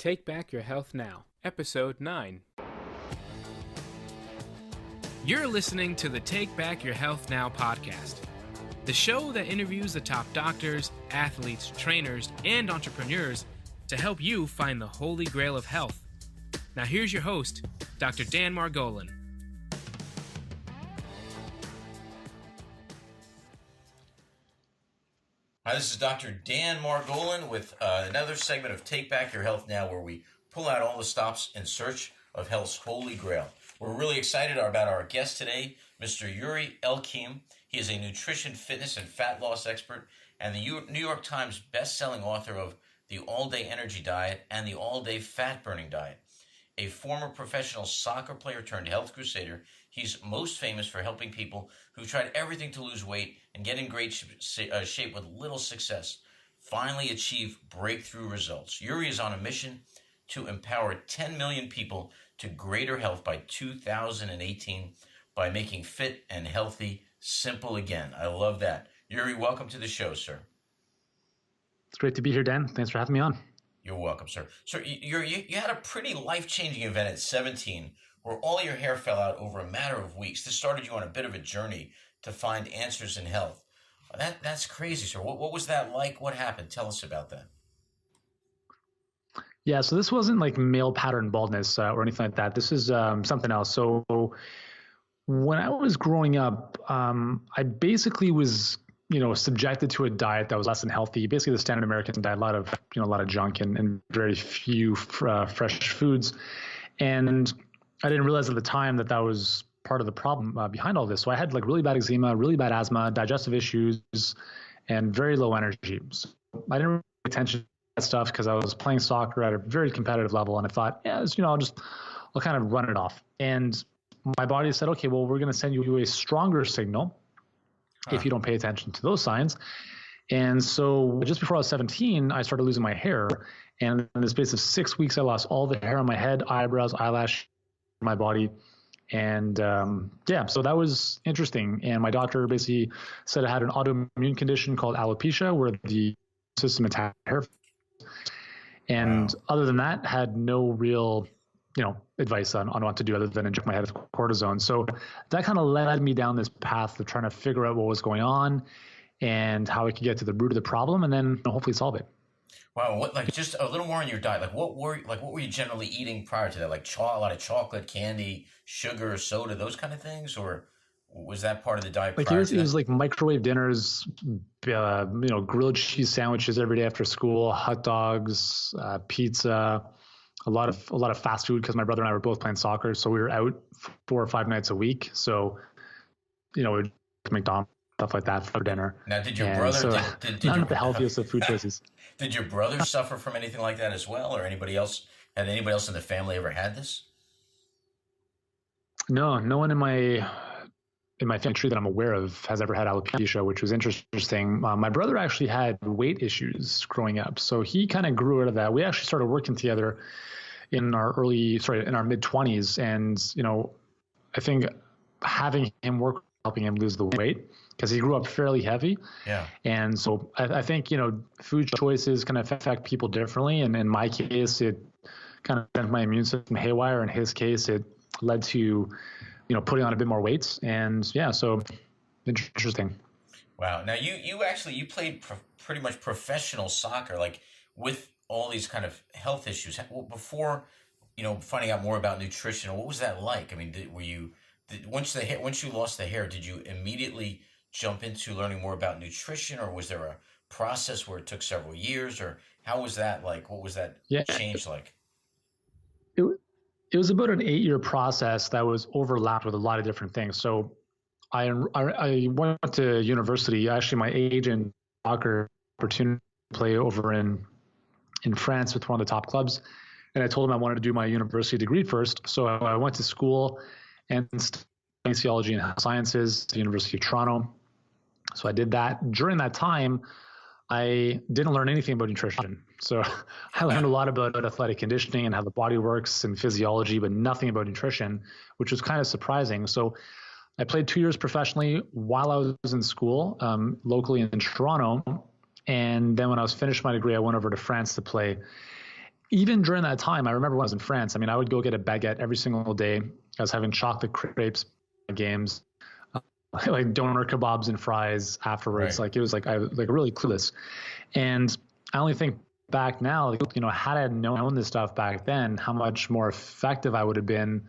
Take Back Your Health Now, Episode 9. You're listening to the Take Back Your Health Now podcast, the show that interviews the top doctors, athletes, trainers, and entrepreneurs to help you find the holy grail of health. Now here's your host, Dr. Dan Margolin. Hi, this is Dr. Dan Margolin with another segment of Take Back Your Health Now, where we pull out all the stops in search of health's holy grail. We're really excited about our guest today, Mr. Yuri Elkiam. He is a nutrition, fitness, and fat loss expert and the New York Times best-selling author of The All-Day Energy Diet and The All-Day Fat-Burning Diet. A former professional soccer player turned health crusader, he's most famous for helping people who've tried everything to lose weight and get in great shape with little success finally achieve breakthrough results. Yuri is on a mission to empower 10 million people to greater health by 2018 by making fit and healthy simple again. I love that. Yuri, welcome to the show, sir. It's great to be here, Dan. Thanks for having me on. You're welcome, sir. So you had a pretty life-changing event at 17 where all your hair fell out over a matter of weeks. This started you on a bit of a journey to find answers in health. That's crazy, sir. What was that like? What happened? Tell us about that. Yeah, so this wasn't like male pattern baldness or anything like that. This is something else. So when I was growing up, I basically was subjected to a diet that was less than healthy. Basically, the standard American diet, a lot of junk and very few fresh foods. And I didn't realize at the time that was part of the problem behind all this. So I had like really bad eczema, really bad asthma, digestive issues, and very low energy. So I didn't really pay attention to that stuff because I was playing soccer at a very competitive level, and I thought, I'll kind of run it off. And my body said, okay, well, we're going to send you a stronger signal if you don't pay attention to those signs. And so just before I was 17, I started losing my hair. And in the space of 6 weeks, I lost all the hair on my head, eyebrows, eyelash, my body. And so that was interesting. And my doctor basically said I had an autoimmune condition called alopecia, where the system attacked hair. And Other than that, had no real advice on what to do other than inject my head with cortisone. So that kind of led me down this path of trying to figure out what was going on and how I could get to the root of the problem and then hopefully solve it. Wow, just a little more on your diet. What were you generally eating prior to that? Like a lot of chocolate, candy, sugar, soda, those kind of things, or was that part of the diet? It was like microwave dinners, grilled cheese sandwiches every day after school, hot dogs, pizza, a lot of fast food because my brother and I were both playing soccer, so we were out 4 or 5 nights a week. So, McDonald's, stuff like that for dinner. Now, did your brother? Not the healthiest of food choices. Did your brother suffer from anything like that as well, or anybody else? Had anybody else in the family ever had this? No one in my family tree that I'm aware of has ever had alopecia, which was interesting. My brother actually had weight issues growing up, so he kind of grew out of that. We actually started working together in our mid-20s, and I think having him work, helping him lose the weight, because he grew up fairly heavy. Yeah. And so I think, food choices can affect people differently. And in my case, it kind of sent my immune system haywire. In his case, it led to, putting on a bit more weight. And so interesting. Wow. Now you played pretty much professional soccer, like with all these kind of health issues before, finding out more about nutrition. What was that like? I mean, once you lost the hair, did you immediately jump into learning more about nutrition, or was there a process where it took several years, or how was that like? What was that change like? It was about an 8-year process that was overlapped with a lot of different things. So I went to university. Actually, my agent soccer opportunity to play over in France with one of the top clubs, and I told him I wanted to do my university degree first. So I went to school and studied physiology and health sciences at the University of Toronto. So I did that. During that time, I didn't learn anything about nutrition. So I learned a lot about athletic conditioning and how the body works and physiology, but nothing about nutrition, which was kind of surprising. So I played 2 years professionally while I was in school, locally in Toronto. And then when I was finished my degree, I went over to France to play. even during that time, I remember when I was in France, I mean, I would go get a baguette every single day. I was having chocolate crepes, games, like doner kebabs and fries afterwards. Right. Like it was like I was like really clueless. And I only think back now, like, had I known this stuff back then, how much more effective I would have been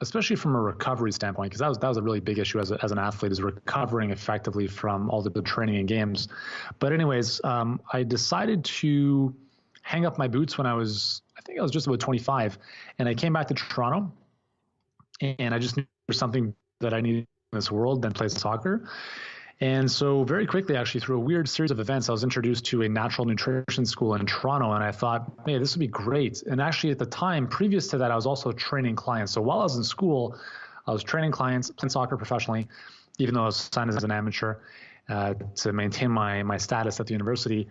especially from a recovery standpoint, because that was a really big issue as an athlete, is recovering effectively from all the training and games. But anyways, I decided to hang up my boots when I think I was just about 25, and I came back to Toronto, and I just knew there was something that I needed in this world than play soccer. And so very quickly, actually, through a weird series of events, I was introduced to a natural nutrition school in Toronto, and I thought, hey, this would be great. And actually, at the time, previous to that, I was also training clients. So while I was in school, I was training clients, playing soccer professionally, even though I was signed as an amateur to maintain my status at the university.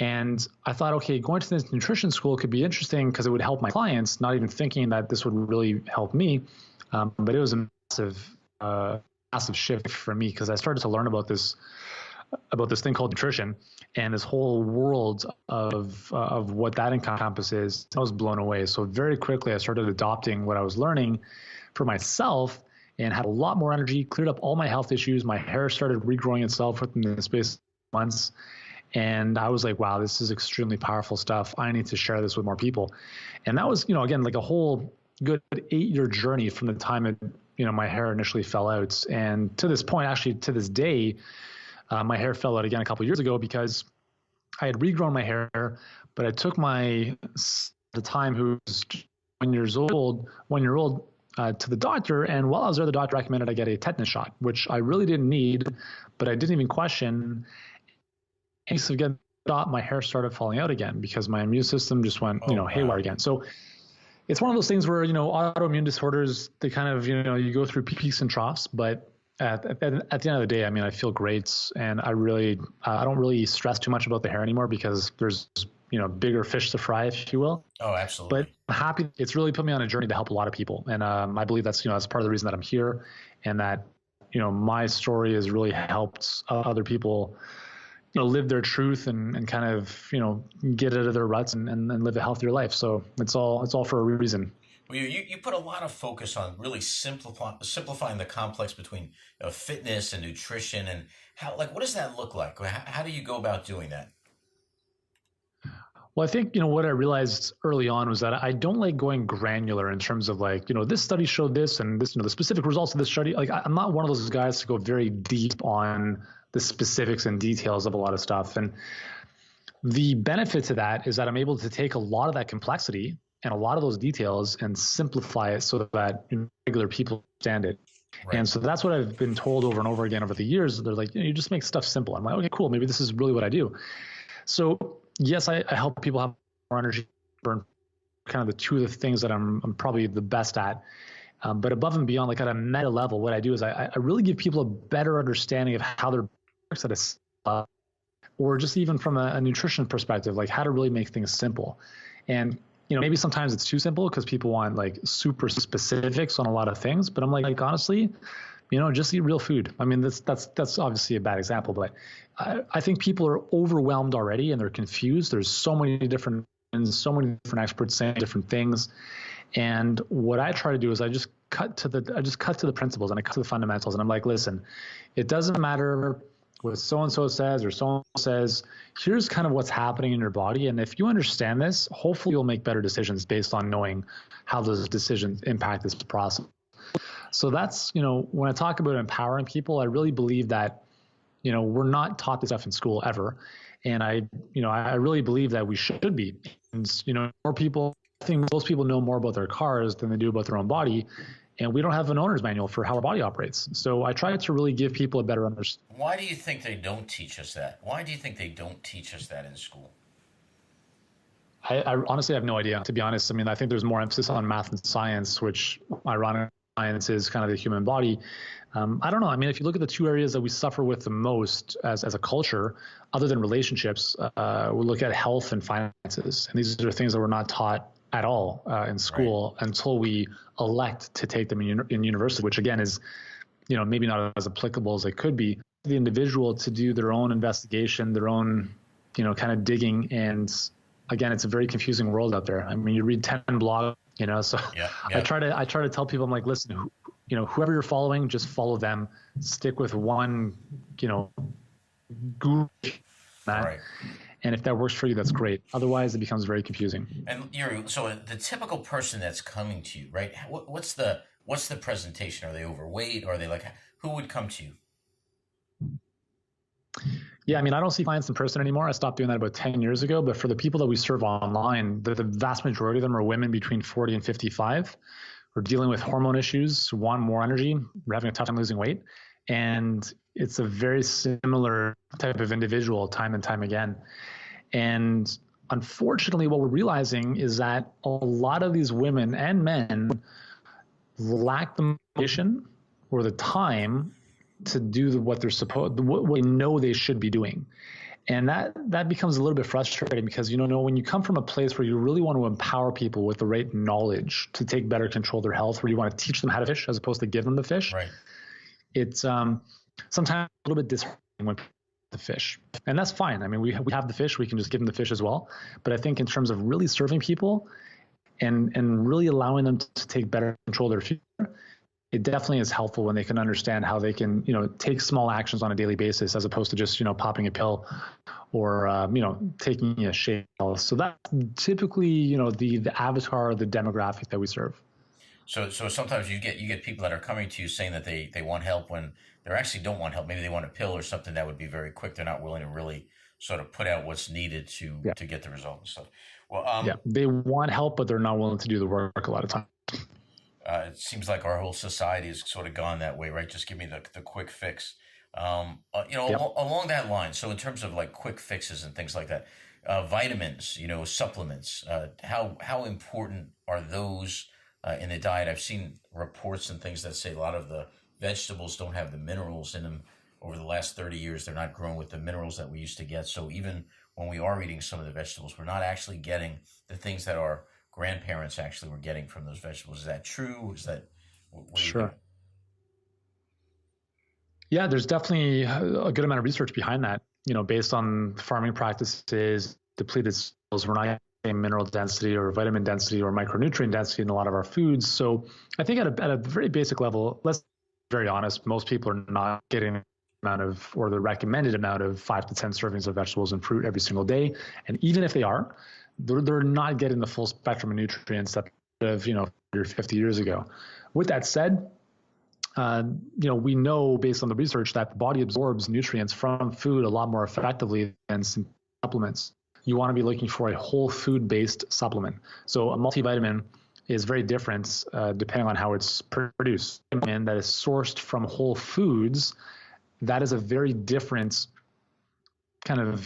And I thought, okay, going to this nutrition school could be interesting because it would help my clients, not even thinking that this would really help me. But it was a massive shift for me, because I started to learn about this thing called nutrition and this whole world of what that encompasses. I was blown away. So very quickly, I started adopting what I was learning for myself and had a lot more energy, cleared up all my health issues. My hair started regrowing itself within the space of months. And I was like, wow, this is extremely powerful stuff. I need to share this with more people. And that was, again, like a whole good 8-year journey from the time my hair initially fell out. And to this point, actually to this day, my hair fell out again a couple of years ago because I had regrown my hair, but I took the time who was 1 year old, to the doctor. And while I was there, the doctor recommended I get a tetanus shot, which I really didn't need, but I didn't even question. And so again, my hair started falling out again because my immune system just went, haywire again. So it's one of those things where, autoimmune disorders, they kind of, you go through peaks and troughs, but at the end of the day, I mean, I feel great, and I don't really stress too much about the hair anymore because there's, bigger fish to fry, if you will. Oh, absolutely. But I'm happy. It's really put me on a journey to help a lot of people. And I believe that's, that's part of the reason that I'm here, and that, my story has really helped other people live their truth and kind of, get out of their ruts and live a healthier life. So it's all for a reason. Well, you put a lot of focus on really simplifying the complex between fitness and nutrition, and what does that look like? How do you go about doing that? Well, I think, what I realized early on was that I don't like going granular in terms of this study showed this and this, the specific results of this study. I'm not one of those guys to go very deep on the specifics and details of a lot of stuff. And the benefit to that is that I'm able to take a lot of that complexity and a lot of those details and simplify it so that regular people understand it. Right. And so that's what I've been told over and over again over the years. They're like, you just make stuff simple. I'm like, okay, cool. Maybe this is really what I do. So yes, I help people have more energy, burn, kind of the two of the things that I'm probably the best at. But above and beyond, at a meta level, what I do is I really give people a better understanding of how their works at or just even from a nutrition perspective, how to really make things simple. And maybe sometimes it's too simple because people want super specifics on a lot of things. But I'm like honestly, just eat real food. I mean, that's obviously a bad example, but I think people are overwhelmed already and they're confused. There's so many different experts saying different things. And what I try to do is I just cut to the principles and I cut to the fundamentals. And I'm like, listen, it doesn't matter what so-and-so says or so-and-so says. Here's kind of what's happening in your body. And if you understand this, hopefully you'll make better decisions based on knowing how those decisions impact this process. So that's, when I talk about empowering people, I really believe that, we're not taught this stuff in school ever. And I really believe that we should be. And, more people, I think most people know more about their cars than they do about their own body. And we don't have an owner's manual for how our body operates. So I try to really give people a better understanding. Why do you think they don't teach us that? Why do you think they don't teach us that in school? I honestly have no idea, to be honest. I mean, I think there's more emphasis on math and science, which ironically science is kind of the human body. I don't know. I mean, if you look at the two areas that we suffer with the most as a culture, other than relationships, we look at health and finances. And these are things that we're not taught at all in school until we elect to take them in university, which again is, maybe not as applicable as it could be. The individual to do their own investigation, their own, kind of digging. And again, it's a very confusing world out there. I mean, you read 10 blogs, so I try to tell people, I'm like, listen, whoever you're following, just follow them, stick with one, guru, Right. and if that works for you, that's great. Otherwise, it becomes very confusing. And Yuri, so the typical person that's coming to you, right? What's the presentation? Are they overweight? Are they like, who would come to you? Yeah, I mean, I don't see clients in person anymore. I stopped doing that about 10 years ago. But for the people that we serve online, the vast majority of them are women between 40 and 55. We're dealing with hormone issues, want more energy, we're having a tough time losing weight. And it's a very similar type of individual time and time again. And unfortunately, what we're realizing is that a lot of these women and men lack the motivation or the time to do what they know they should be doing. And that becomes a little bit frustrating because, when you come from a place where you really want to empower people with the right knowledge to take better control of their health, where you want to teach them how to fish as opposed to give them the fish, right. It's sometimes a little bit disheartening when people have the fish. And that's fine. I mean, we have the fish, we can just give them the fish as well. But I think in terms of really serving people and really allowing them to take better control of their future, it definitely is helpful when they can understand how they can, take small actions on a daily basis as opposed to just, popping a pill or, taking a shake. So that's typically, the avatar, the demographic that we serve. So sometimes you get people that are coming to you saying that they want help when they actually don't want help. Maybe they want a pill or something that would be very quick. They're not willing to really sort of put out what's needed to get the result and stuff. Well, they want help, but they're not willing to do the work a lot of times. It seems like our whole society has sort of gone that way, right? Just give me the quick fix. Along that line. So in terms of like quick fixes and things like that, vitamins, supplements, how important are those in the diet? I've seen reports and things that say a lot of the vegetables don't have the minerals in them. Over the last 30 years, they're not grown with the minerals that we used to get. So even when we are eating some of the vegetables, we're not actually getting the things that our grandparents actually were getting from those vegetables. Is that true? Is that sure? Yeah, there's definitely a good amount of research behind that. Based on farming practices, depleted soils, we're not getting mineral density or vitamin density or micronutrient density in a lot of our foods. So I think at a very basic level, let's be very honest, most people are not getting the recommended amount of 5 to 10 servings of vegetables and fruit every single day. And even if they are, they're not getting the full spectrum of nutrients that of 50 years ago. With that said, we know based on the research that the body absorbs nutrients from food a lot more effectively than supplements. You want to be looking for a whole food-based supplement. So a multivitamin is very different depending on how it's produced. And that is sourced from whole foods, that is a very different animal,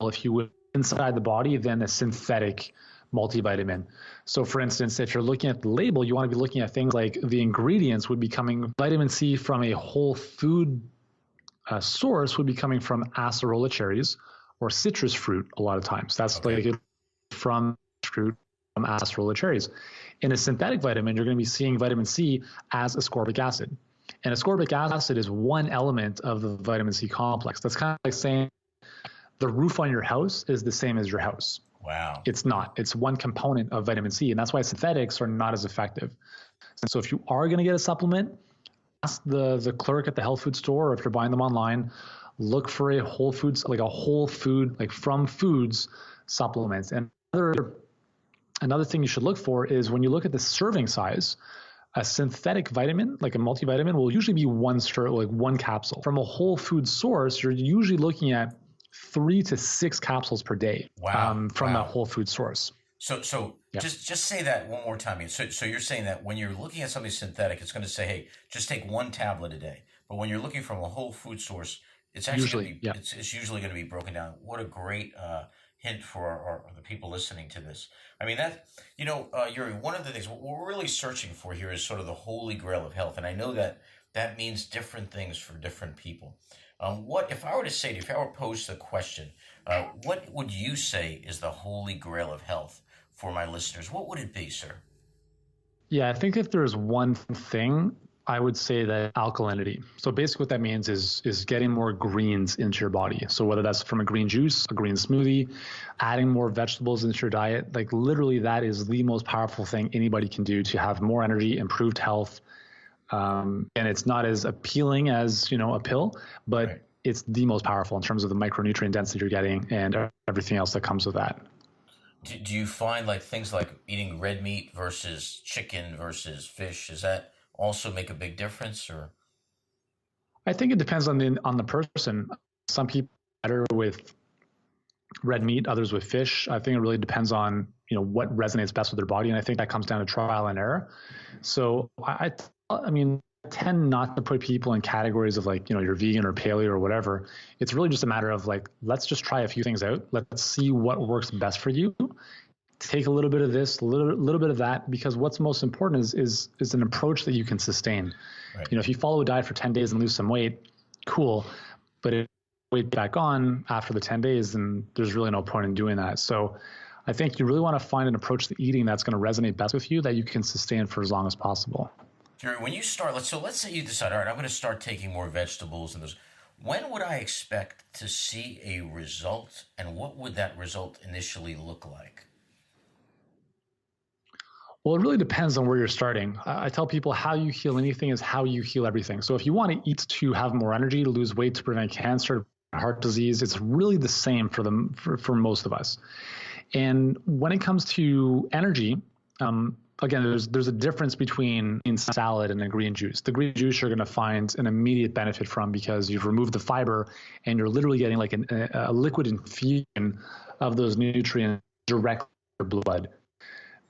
if you will, inside the body than a synthetic multivitamin. So for instance, if you're looking at the label, you want to be looking at things like the ingredients would be coming, vitamin C from a whole food source would be coming from acerola cherries or citrus fruit a lot of times. That's like from fruit, from acerola cherries. In a synthetic vitamin, you're going to be seeing vitamin C as ascorbic acid. And ascorbic acid is one element of the vitamin C complex. That's kind of like saying the roof on your house is the same as your house. Wow. It's not. It's one component of vitamin C, and that's why synthetics are not as effective. And so if you are going to get a supplement, ask the clerk at the health food store, or if you're buying them online, look for a whole foods, like from foods supplements. And another thing you should look for is when you look at the serving size, a synthetic vitamin, like a multivitamin, will usually be one capsule. From a whole food source, you're usually looking at 3 to 6 capsules per day. Wow. From a whole food source. So just say that one more time. So you're saying that when you're looking at something synthetic, it's going to say, hey, just take 1 tablet a day. But when you're looking from a whole food source, it's actually it's usually going to be broken down. What a great hint for the people listening to this. I mean, that, Yuri, one of the things what we're really searching for here is sort of the holy grail of health. And I know that means different things for different people. What if I were to say to you, if I were to pose the question, what would you say is the holy grail of health for my listeners? What would it be, sir? Yeah, I think if there's one thing I would say that alkalinity. So basically what that means is getting more greens into your body. So whether that's from a green juice, a green smoothie, adding more vegetables into your diet, like literally that is the most powerful thing anybody can do to have more energy, improved health. And it's not as appealing as, a pill, but right. It's the most powerful in terms of the micronutrient density you're getting and everything else that comes with that. Do you find like things like eating red meat versus chicken versus fish, does that also make a big difference? Or I think it depends on the person. Some people are better with red meat, others with fish. I think it really depends on what resonates best with their body, and I think that comes down to trial and error. So I tend not to put people in categories of like, you're vegan or paleo or whatever. It's really just a matter of like, let's just try a few things out. Let's see what works best for you. Take a little bit of this, a little bit of that, because what's most important is an approach that you can sustain. Right. If you follow a diet for 10 days and lose some weight, cool. But if weight back on after the 10 days, then there's really no point in doing that. So I think you really want to find an approach to eating that's going to resonate best with you, that you can sustain for as long as possible. Yuri, when you start, let's say you decide, all right, I'm going to start taking more vegetables and those. When would I expect to see a result, and what would that result initially look like? Well, it really depends on where you're starting. I tell people how you heal anything is how you heal everything. So if you want to eat to have more energy, to lose weight, to prevent cancer, heart disease, it's really the same for most of us. And when it comes to energy, again, there's a difference between salad and a green juice. The green juice you're going to find an immediate benefit from because you've removed the fiber and you're literally getting like a liquid infusion of those nutrients directly in your blood,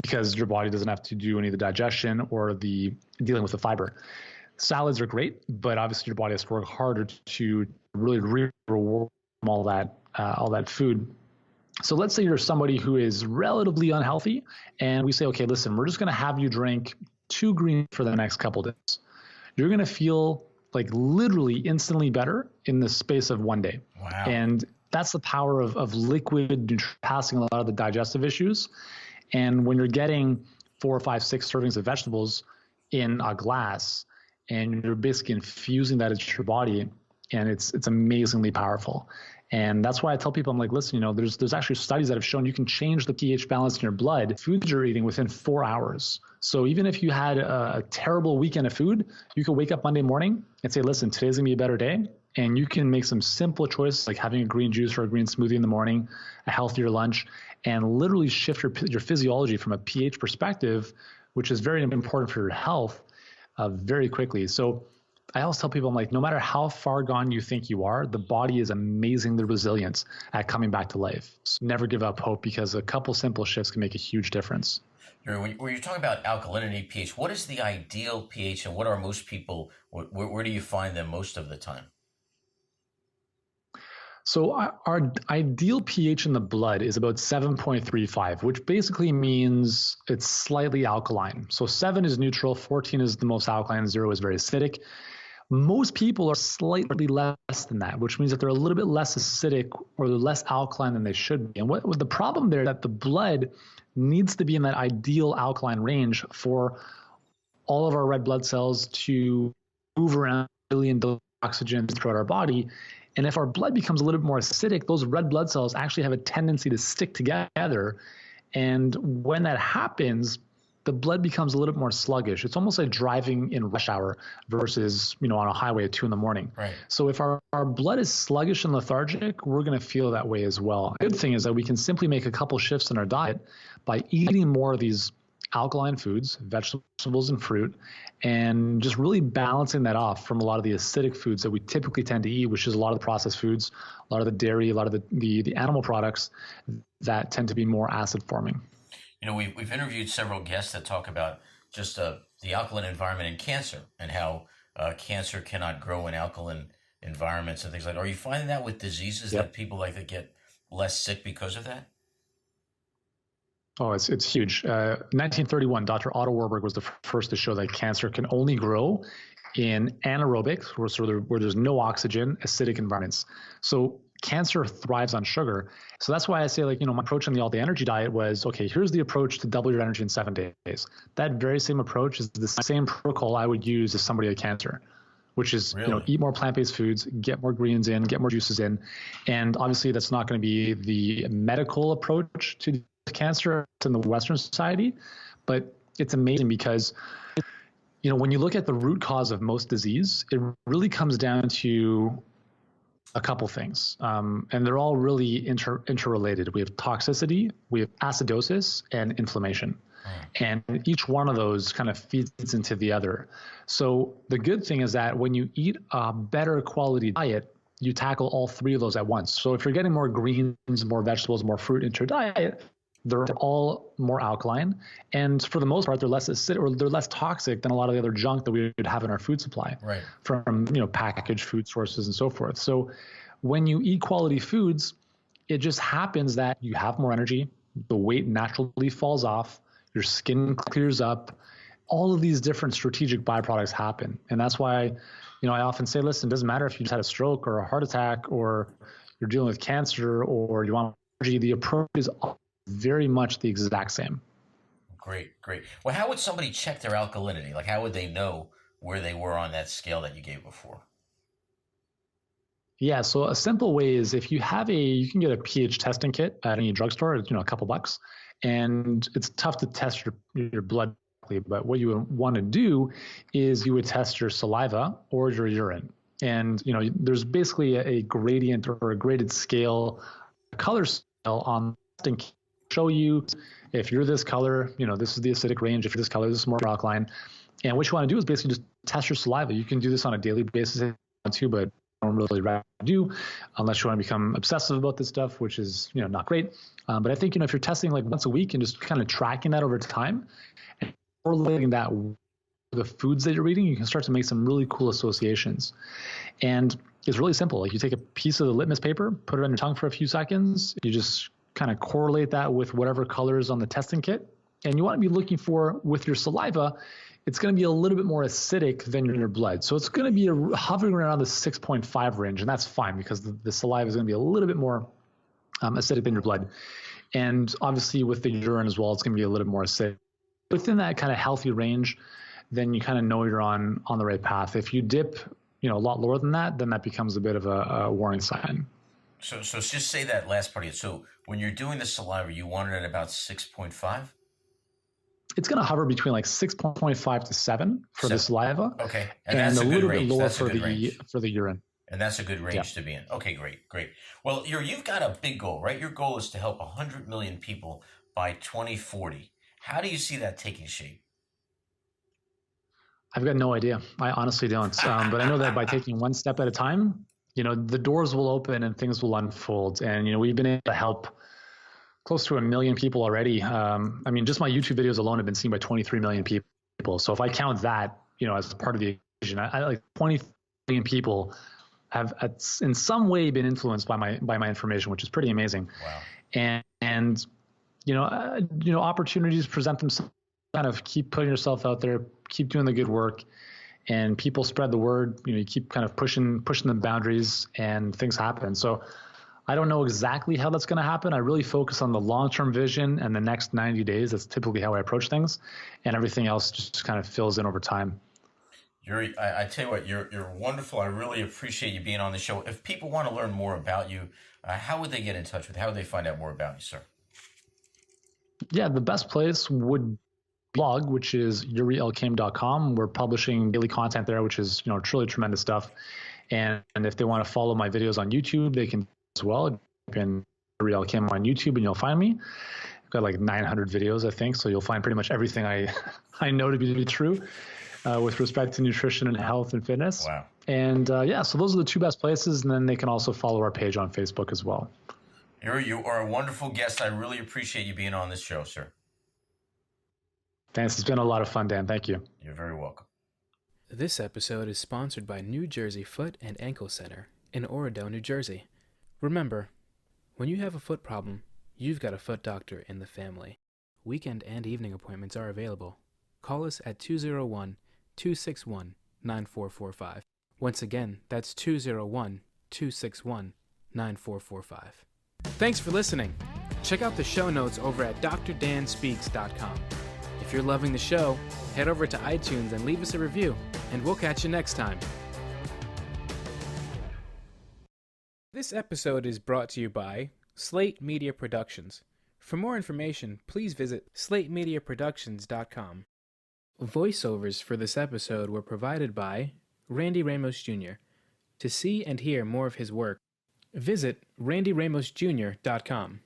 because your body doesn't have to do any of the digestion or the dealing with the fiber. Salads are great, but obviously your body has to work harder to really reward all that food. So let's say you're somebody who is relatively unhealthy, and we say, okay, listen, we're just going to have you drink 2 greens for the next couple of days. You're going to feel like literally instantly better in the space of 1 day. Wow. And that's the power of liquid passing a lot of the digestive issues. And when you're getting 4 or 5, 6 servings of vegetables in a glass, and you're basically infusing that into your body, and it's amazingly powerful. And that's why I tell people, I'm like, listen, there's actually studies that have shown you can change the pH balance in your blood, foods you're eating within 4 hours. So even if you had a terrible weekend of food, you could wake up Monday morning and say, listen, today's gonna be a better day. And you can make some simple choices like having a green juice or a green smoothie in the morning, a healthier lunch, and literally shift your physiology from a pH perspective, which is very important for your health, very quickly. So I always tell people, I'm like, no matter how far gone you think you are, the body is amazingly resilient at coming back to life. So never give up hope, because a couple simple shifts can make a huge difference. When you're talking about alkalinity pH, what is the ideal pH, and what are most people, where do you find them most of the time? So our ideal pH in the blood is about 7.35, which basically means it's slightly alkaline. So 7 is neutral, 14 is the most alkaline, 0 is very acidic. Most people are slightly less than that, which means that they're a little bit less acidic or they're less alkaline than they should be. And what the problem there is that the blood needs to be in that ideal alkaline range for all of our red blood cells to move around a billion oxygen throughout our body. And if our blood becomes a little bit more acidic, those red blood cells actually have a tendency to stick together. And when that happens, the blood becomes a little bit more sluggish. It's almost like driving in rush hour versus, on a highway at 2 a.m. Right. So if our blood is sluggish and lethargic, we're going to feel that way as well. The good thing is that we can simply make a couple shifts in our diet by eating more of these alkaline foods, vegetables and fruit, and just really balancing that off from a lot of the acidic foods that we typically tend to eat, which is a lot of the processed foods, a lot of the dairy, a lot of the animal products that tend to be more acid forming. We've interviewed several guests that talk about just the alkaline environment in cancer and how cancer cannot grow in alkaline environments and things like that. Are you finding that with diseases that people like to get less sick because of that? Oh, it's huge. 1931, Dr. Otto Warburg was the first to show that cancer can only grow in anaerobic, where there's no oxygen, acidic environments. So cancer thrives on sugar. So that's why I say, like, my approach in the All Day Energy diet was, okay, here's the approach to double your energy in 7 days. That very same approach is the same protocol I would use if somebody had cancer, which is, Really? eat more plant-based foods, get more greens in, get more juices in. And obviously that's not going to be the medical approach to cancer in the Western society, but it's amazing because, when you look at the root cause of most disease, it really comes down to a couple things. And they're all really interrelated. We have toxicity, we have acidosis, and inflammation. And each one of those kind of feeds into the other. So the good thing is that when you eat a better quality diet, you tackle all three of those at once. So if you're getting more greens, more vegetables, more fruit into your diet, they're all more alkaline. And for the most part, they're less acidic, or they're less toxic than a lot of the other junk that we would have in our food supply, right, from packaged food sources and so forth. So when you eat quality foods, it just happens that you have more energy, the weight naturally falls off, your skin clears up, all of these different strategic byproducts happen. And that's why, I often say, listen, it doesn't matter if you just had a stroke or a heart attack, or you're dealing with cancer, or you want energy, the approach is very much the exact same. Great. Well, how would somebody check their alkalinity? Like, how would they know where they were on that scale that you gave before? Yeah, so a simple way is, if you can get a pH testing kit at any drugstore. It's, a couple bucks, and it's tough to test your blood, but what you would want to do is you would test your saliva or your urine. And, there's basically a gradient or a graded scale, color scale on testing kit. Show you if you're this color, this is the acidic range. If you're this color, this is more alkaline. And what you want to do is basically just test your saliva. You can do this on a daily basis too, but I don't really do unless you want to become obsessive about this stuff, which is, not great. But I think, if you're testing like once a week and just kind of tracking that over time and correlating that with the foods that you're eating, you can start to make some really cool associations. And it's really simple. Like, you take a piece of the litmus paper, put it on your tongue for a few seconds. You just kind of correlate that with whatever color is on the testing kit. And you want to be looking for, with your saliva, it's going to be a little bit more acidic than your blood. So it's going to be hovering around the 6.5 range. And that's fine, because the saliva is going to be a little bit more acidic than your blood. And obviously with the urine as well, it's going to be a little bit more acidic. Within that kind of healthy range, then you kind of know you're on the right path. If you dip, a lot lower than that, then that becomes a bit of a warning sign. So just say that last part of it. So when you're doing the saliva, you want it at about 6.5? It's going to hover between like 6.5 to 7 for the saliva. Okay. And that's a little bit lower for the urine. And that's a good range to be in. Okay, great. Well, you've got a big goal, right? Your goal is to help 100 million people by 2040. How do you see that taking shape? I've got no idea. I honestly don't. But I know that by taking one step at a time, the doors will open and things will unfold. And, we've been able to help close to 1 million people already. Just my YouTube videos alone have been seen by 23 million people. So if I count that, as part of the equation, I like 20 million people have in some way been influenced by my information, which is pretty amazing. Wow. And opportunities present themselves. Kind of keep putting yourself out there, keep doing the good work, and people spread the word. You keep kind of pushing the boundaries, and things happen. So I don't know exactly how that's going to happen. I really focus on the long-term vision and the next 90 days. That's typically how I approach things, and everything else just kind of fills in over time. Yuri, I tell you what, you're wonderful. I really appreciate you being on the show. If people want to learn more about you, how would they get in touch with you? How would they find out more about you, sir? Yeah, the best place would blog, which is yurielkaim.com. We're publishing daily content there, which is, truly tremendous stuff. And if they want to follow my videos on YouTube, they can as well. You can Yuri Elkiam on YouTube and you'll find me. I've got like 900 videos, I think. So you'll find pretty much everything I know to be true with respect to nutrition and health and fitness. Wow. And so those are the two best places. And then they can also follow our page on Facebook as well. Yuri, you are a wonderful guest. I really appreciate you being on this show, sir. Thanks. It's been a lot of fun, Dan. Thank you. You're very welcome. This episode is sponsored by New Jersey Foot and Ankle Center in Oredo, New Jersey. Remember, when you have a foot problem, you've got a foot doctor in the family. Weekend and evening appointments are available. Call us at 201-261-9445. Once again, that's 201-261-9445. 9445. Thanks for listening. Check out the show notes over at drdanspeaks.com. If you're loving the show, head over to iTunes and leave us a review, and we'll catch you next time. This episode is brought to you by Slate Media Productions. For more information, please visit slatemediaproductions.com. Voiceovers for this episode were provided by Randy Ramos Jr. To see and hear more of his work, visit randyramosjr.com.